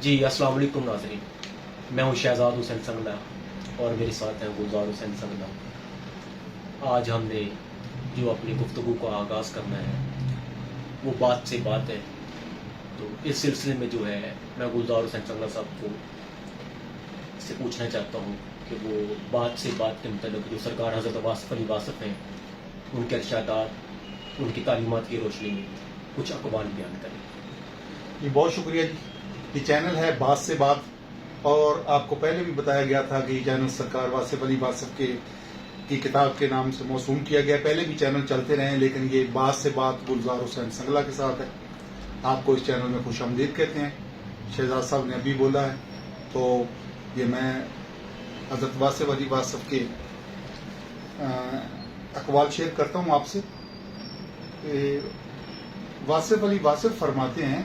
جی السلام علیکم ناظرین، میں ہوں شہزاد حسین سنگلا اور میرے ساتھ ہیں گلزار حسین سنگلا۔ آج ہم نے جو اپنی گفتگو کا آغاز کرنا ہے وہ بات سے بات ہے، تو اس سلسلے میں جو ہے میں گلزار حسین سنگلا صاحب کو سے پوچھنا چاہتا ہوں کہ وہ بات سے بات کے متعلق جو سرکار حضرت واصف علی واصف ہیں ان کے ارشادات، ان کی تعلیمات کی روشنی میں کچھ اقوال بیان کریں۔ جی بہت شکریہ جی۔ یہ چینل ہے بات سے بات، اور آپ کو پہلے بھی بتایا گیا تھا کہ یہ چینل سرکار واصف علی واصف کی کتاب کے نام سے موسوم کیا گیا۔ پہلے بھی چینل چلتے رہے ہیں، لیکن یہ بات سے بات گلزار حسین سنگلا کے ساتھ ہے۔ آپ کو اس چینل میں خوش آمدید کہتے ہیں۔ شہزاد صاحب نے ابھی بولا ہے، تو یہ میں حضرت واصف علی واصف کے اقوال شیئر کرتا ہوں آپ سے۔ واصف علی واصف فرماتے ہیں،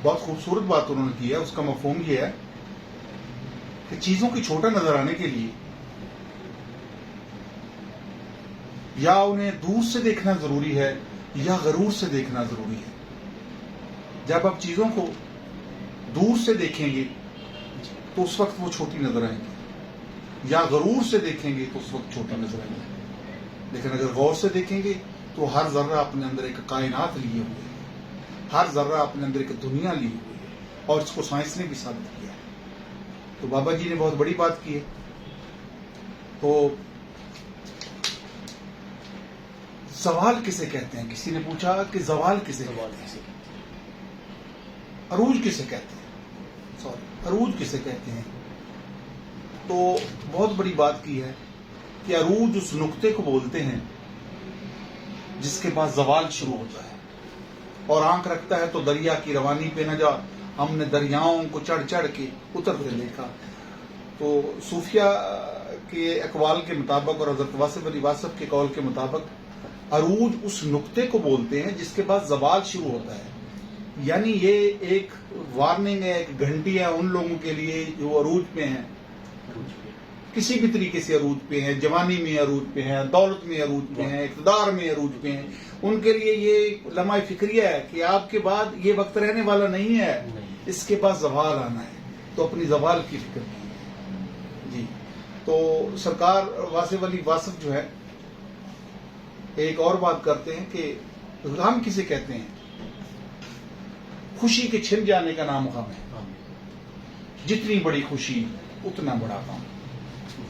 بہت خوبصورت بات انہوں نے کی ہے، اس کا مفہوم یہ ہے کہ چیزوں کی چھوٹا نظر آنے کے لیے یا انہیں دور سے دیکھنا ضروری ہے یا غرور سے دیکھنا ضروری ہے۔ جب آپ چیزوں کو دور سے دیکھیں گے تو اس وقت وہ چھوٹی نظر آئیں گی، یا غرور سے دیکھیں گے تو اس وقت چھوٹی نظر آئیں گی۔ لیکن اگر غور سے دیکھیں گے تو ہر ذرہ اپنے اندر ایک کائنات لیے ہوئے ہے، ہر ذرہ اپنے اندر ایک دنیا لی ہوئی ہے، اور اس کو سائنس نے بھی ثابت کیا ہے۔ تو بابا جی نے بہت بڑی بات کی ہے۔ تو زوال کسے کہتے ہیں؟ کسی نے پوچھا کہ زوال کسے کہتے ہیں، عروج کسے کہتے ہیں، عروج کسے کہتے ہیں؟ تو بہت بڑی بات کی ہے کہ عروج اس نقطے کو بولتے ہیں جس کے بعد زوال شروع ہوتا ہے، اور آنکھ رکھتا ہے تو دریا کی روانی پہ نہ جا، ہم نے دریاؤں کو چڑھ چڑھ کے اترتے دیکھا۔ تو صوفیہ کے اقوال کے مطابق اور حضرت واصف علی واصف کے قول کے مطابق عروج اس نقطے کو بولتے ہیں جس کے بعد زوال شروع ہوتا ہے۔ یعنی یہ ایک وارننگ ہے، ایک گھنٹی ہے ان لوگوں کے لیے جو عروج پہ ہیں، کسی بھی طریقے سے عروج پہ ہیں، جوانی میں عروج پہ ہیں، دولت میں عروج پہ ہیں، اقتدار میں عروج پہ ہیں۔ ان کے لیے یہ لمحہ فکریہ ہے کہ آپ کے بعد یہ وقت رہنے والا نہیں ہے، اس کے بعد زوال آنا ہے، تو اپنی زوال کی فکر نہیں۔ جی تو سرکار واصف علی واصف جو ہے ایک اور بات کرتے ہیں کہ غم کسے کہتے ہیں؟ خوشی کے چھن جانے کا نام غم ہے۔ جتنی بڑی خوشی اتنا بڑا غم۔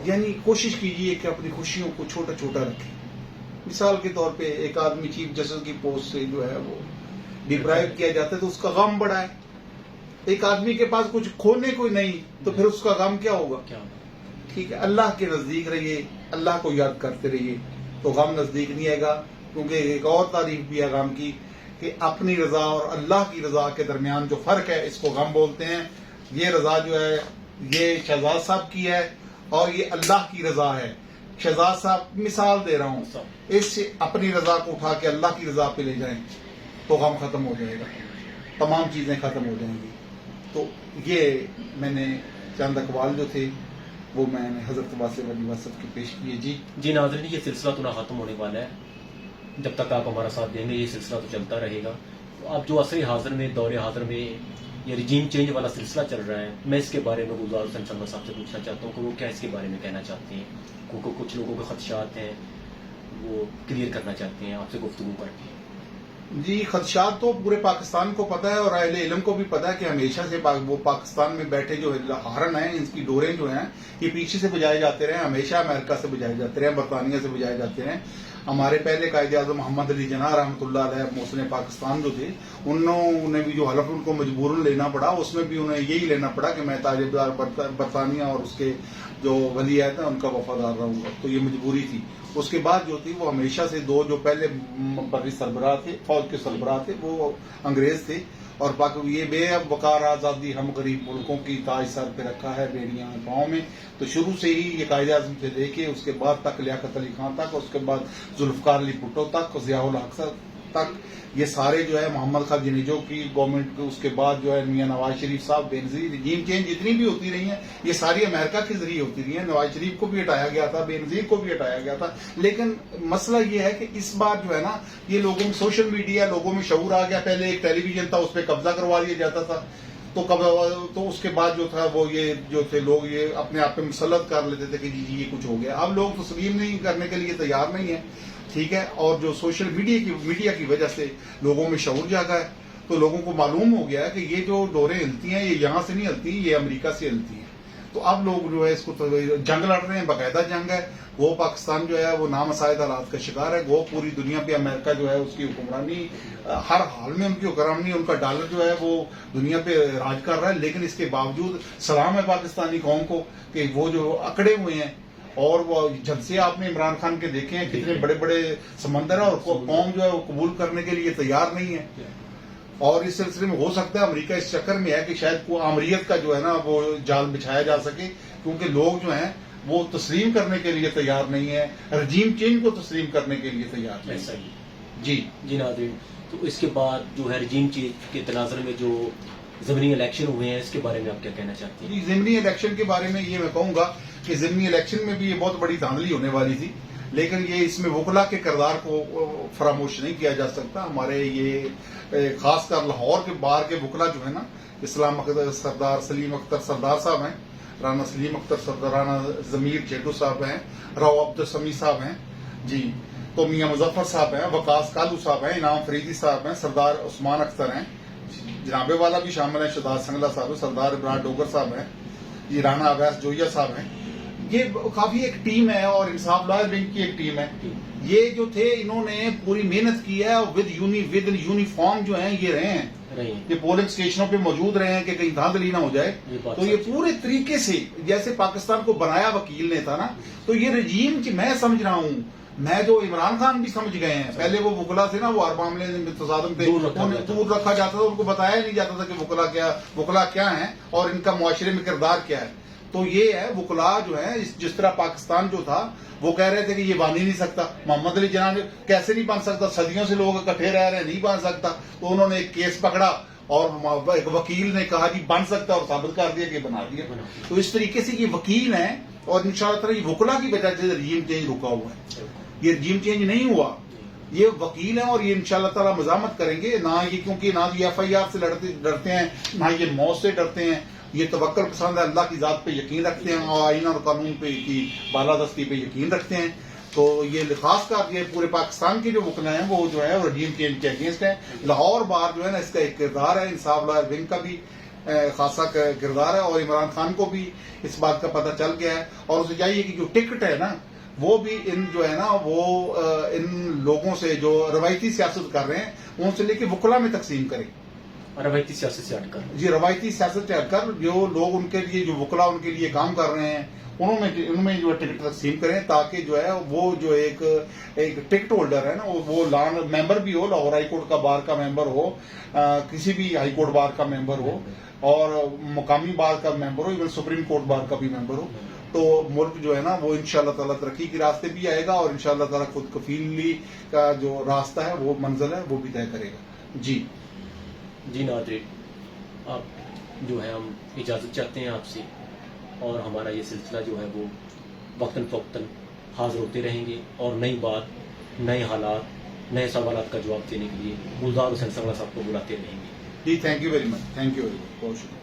یعنی کوشش کیجئے کہ اپنی خوشیوں کو چھوٹا چھوٹا رکھیں۔ مثال کے طور پہ ایک آدمی چیف جسٹس کی پوسٹ سے جو ہے وہ ڈپرائیو کیا جاتا ہے تو اس کا غم بڑا ہے۔ ایک آدمی کے پاس کچھ کھونے کو نہیں تو پھر اس کا غم کیا ہوگا؟ ٹھیک ہے، اللہ کے نزدیک رہیے، اللہ کو یاد کرتے رہیے تو غم نزدیک نہیں آئے گا۔ کیونکہ ایک اور تعریف بھی ہے غم کی کہ اپنی رضا اور اللہ کی رضا کے درمیان جو فرق ہے اس کو غم بولتے ہیں۔ یہ رضا جو ہے یہ شہزاد صاحب کی ہے اور یہ اللہ کی رضا ہے۔ شہزاد صاحب مثال دے رہا ہوں، اس سے اپنی رضا کو اٹھا کے اللہ کی رضا پہ لے جائیں تو غم ختم ہو جائے گا، تمام چیزیں ختم ہو جائیں گی۔ تو یہ میں نے چند اقوال جو تھے وہ میں نے حضرت واصف علی واصف کی پیش کیے۔ جی ناظرین، یہ سلسلہ تو نہ ختم ہونے والا ہے، جب تک آپ ہمارا ساتھ دیں گے یہ سلسلہ تو چلتا رہے گا۔ اب جو عصر حاضر میں، دور حاضر میں یہ رجیم چینج والا سلسلہ چل رہا ہے، میں اس کے بارے میں گلزار حسین سنگلا صاحب سے پوچھنا چاہتا ہوں کہ وہ کیا اس کے بارے میں کہنا چاہتے ہیں، کیونکہ کچھ لوگوں کے خدشات ہیں وہ کلیئر کرنا چاہتے ہیں آپ سے گفتگو کر کے۔ جی خدشات تو پورے پاکستان کو پتہ ہے اور اہل علم کو بھی پتہ ہے کہ ہمیشہ سے وہ پاکستان میں بیٹھے جو ہارن ہیں، ان کی ڈوریں جو ہیں یہ پیچھے سے بجائے جاتے رہے، ہمیشہ امریکہ سے بجائے جاتے رہے، برطانیہ سے بجائے جاتے رہے۔ ہمارے پہلے قائد اعظم محمد علی جناح رحمۃ اللہ علیہ محسن پاکستان جو تھے، انہوں نے بھی جو حلف ان کو مجبوراً لینا پڑا، اس میں بھی انہیں یہی لینا پڑا کہ میں تاجدار برطانیہ اور اس کے جو ولی عہد ہیں ان کا وفادار رہوں گا، تو یہ مجبوری تھی۔ اس کے بعد جو تھی وہ ہمیشہ سے دو جو پہلے بری سربراہ تھے، فوج کے سربراہ تھے، وہ انگریز تھے، اور باقی یہ بے وقار آزادی ہم غریب ملکوں کی تاج سر پہ رکھا ہے، بیڑیاں پاؤں میں۔ تو شروع سے ہی یہ قائد اعظم سے لے کے اس کے بعد تک لیاقت علی خان تک، اس کے بعد ذوالفقار علی بھٹو تک، ضیاء الحق تک، یہ سارے جو ہے محمد خان جنیجو کی گورنمنٹ، اس کے بعد جو ہے میاں نواز شریف صاحب، بینظیر، رجیم چینج جتنی بھی ہوتی رہی ہیں یہ ساری امریکہ کے ذریعے ہوتی رہی ہیں۔ نواز شریف کو بھی ہٹایا گیا تھا، بینظیر کو بھی ہٹایا گیا تھا، لیکن مسئلہ یہ ہے کہ اس بار جو ہے نا یہ لوگوں میں سوشل میڈیا، لوگوں میں شعور آ گیا۔ پہلے ایک ٹیلی ویژن تھا، اس پہ قبضہ کروا دیا جاتا تھا، تو اس کے بعد جو تھا وہ یہ جو تھے لوگ یہ اپنے آپ پہ مسلط کر لیتے تھے کہ جی یہ کچھ ہو گیا. اب لوگ تسلیم نہیں کرنے کے لیے تیار نہیں ہیں, ٹھیک ہے. اور جو سوشل میڈیا کی وجہ سے لوگوں میں شعور جاگا ہے, تو لوگوں کو معلوم ہو گیا ہے کہ یہ جو ڈوریں ہلتی ہیں یہ یہاں سے نہیں ہلتی, یہ امریکہ سے ہلتی ہیں. تو اب لوگ جو ہے اس کو جنگ لڑ رہے ہیں, باقاعدہ جنگ ہے. وہ پاکستان جو ہے وہ نامساعد حالات کا شکار ہے. وہ پوری دنیا پہ امریکہ جو ہے اس کی حکمرانی, ہر حال میں ان کی حکمرانی, ان کا ڈالر جو ہے وہ دنیا پہ راج کر رہا ہے. لیکن اس کے باوجود سلام ہے پاکستانی قوم کو کہ وہ جو اکڑے ہوئے ہیں. اور وہ جب سے آپ نے عمران خان کے دیکھے ہیں کتنے بڑے بڑے سمندر ہیں, اور قوم جو ہے وہ قبول کرنے کے لیے تیار نہیں ہے. اور اس سلسلے میں ہو سکتا ہے امریکہ اس چکر میں ہے کہ شاید کو آمریت کا جو ہے نا وہ جال بچھایا جا سکے, کیونکہ لوگ جو ہیں وہ تسلیم کرنے کے لیے تیار نہیں ہے, رجیم چینج کو تسلیم کرنے کے لیے تیار نہیں. ایسا ہی جی ناظرین, تو اس کے بعد جو ہے رجیم چینج کے تناظر میں جو ضمنی الیکشن ہوئے ہیں اس کے بارے میں آپ کیا کہنا چاہتے ہیں؟ جی, ضمنی الیکشن کے بارے میں یہ میں کہوں گا کہ ضمنی الیکشن میں بھی یہ بہت بڑی دھاندلی ہونے والی تھی, لیکن یہ اس میں وکلا کے کردار کو فراموش نہیں کیا جا سکتا. ہمارے یہ خاص کر لاہور کے باہر کے وکلا جو ہے نا, اسلام سردار سلیم اختر سردار صاحب ہیں, رانا سلیم اختر سردار, رانا ضمیر جیٹو صاحب ہیں, راؤ عبدالسمی صاحب ہیں, جی, تو میاں مظفر صاحب ہیں, وقاص کالو صاحب ہیں, انعام فریدی صاحب ہیں, سردار عثمان اختر ہیں, جناب والا بھی شامل ہیں, شہزاد سنگلا صاحب, سردار ابراہیم ڈوگر صاحب ہیں, یہ رانا اویس جویا صاحب ہیں. یہ کافی ایک ٹیم ہے, اور انصاف لائر ونگ کی ایک ٹیم ہے. یہ جو تھے انہوں نے پوری محنت کی ہے, ود یونیفارم جو ہیں یہ رہے ہیں, یہ پولنگ اسٹیشنوں پہ موجود رہے ہیں کہ کہیں دھاندلی نہ ہو جائے. تو یہ پورے طریقے سے جیسے پاکستان کو بنایا وکیل نے تھا نا, تو یہ رجیم میں سمجھ رہا ہوں, میں جو عمران خان بھی سمجھ گئے ہیں. پہلے وہ وکلا سے نا وہ ہر معاملے میں تصادم پہ دور رکھا جاتا تھا, ان کو بتایا نہیں جاتا تھا کہ وکلا کیا ہیں اور ان کا معاشرے میں کردار کیا ہے. تو یہ ہے وکلا جو ہے, جس طرح پاکستان جو تھا وہ کہہ رہے تھے کہ یہ بن ہی نہیں سکتا, محمد علی جناح کیسے نہیں بن سکتا, صدیوں سے لوگ اکٹھے رہ رہے ہیں, نہیں بن سکتا. تو انہوں نے ایک کیس پکڑا اور ایک وکیل نے کہا جی بن سکتا, اور ثابت کر دیا کہ بنا دیا. تو اس طریقے سے یہ وکیل ہیں, اور انشاءاللہ تعالی یہ وکلا کی وجہ سے رجیم چینج رکا ہوا ہے. یہ رجیم چینج نہیں ہوا, یہ وکیل ہیں, اور یہ انشاءاللہ تعالی مزاحمت کریں گے. نہ یہ کیونکہ نہ یہ ایف آئی آر سے ڈرتے ہیں, نہ یہ موت سے ڈرتے ہیں. یہ توکل پسند ہے, اللہ کی ذات پہ یقین رکھتے ہیں, اور آئین اور قانون پہ کی بالادستی پہ یقین رکھتے ہیں. تو یہ خاص کر یہ پورے پاکستان کے جو وکلا ہیں وہ جو ہے رجیم چینج کے اگینسٹ ہیں. لاہور بار جو ہے نا اس کا ایک کردار ہے, انصاف لائر ونگ کا بھی خاصا کردار ہے, اور عمران خان کو بھی اس بات کا پتہ چل گیا ہے. اور اسے چاہیے کہ جو ٹکٹ ہے نا وہ بھی ان جو ہے نا وہ ان لوگوں سے جو روایتی سیاست کر رہے ہیں ان سے لے کے وکلا میں تقسیم کریں. روایتی سیاست سے ہٹ کر, جی, روایتی سیاست سے ہٹ کر جو لوگ ان کے لیے جو وکلا ان کے لیے کام کر رہے ہیں ان میں جو ٹکٹ تقسیم کریں, تاکہ جو ہے وہ جو ایک ٹکٹ ہولڈر ہے نا وہ لان ممبر بھی ہو, لاہور ہائی کورٹ کا بار کا ممبر ہو, کسی بھی ہائی کورٹ بار کا ممبر ہو, اور مقامی بار کا ممبر ہو, ایون سپریم کورٹ بار کا بھی ممبر ہو. تو ملک جو ہے نا وہ انشاءاللہ تعالیٰ ترقی کے راستے بھی آئے گا, اور انشاءاللہ تعالیٰ خود کفیلی کا جو راستہ ہے وہ منزل ہے وہ بھی طے کرے گا. جی ناظرین, آپ جو ہے ہم اجازت چاہتے ہیں آپ سے, اور ہمارا یہ سلسلہ جو ہے وہ وقتاً فوقتاً حاضر ہوتے رہیں گے, اور نئی بات, نئے حالات, نئے سوالات کا جواب دینے کے لیے گلزار حسین سنگلا صاحب کو بلاتے رہیں گے. جی, تھینک یو ویری مچ, بہت شکریہ.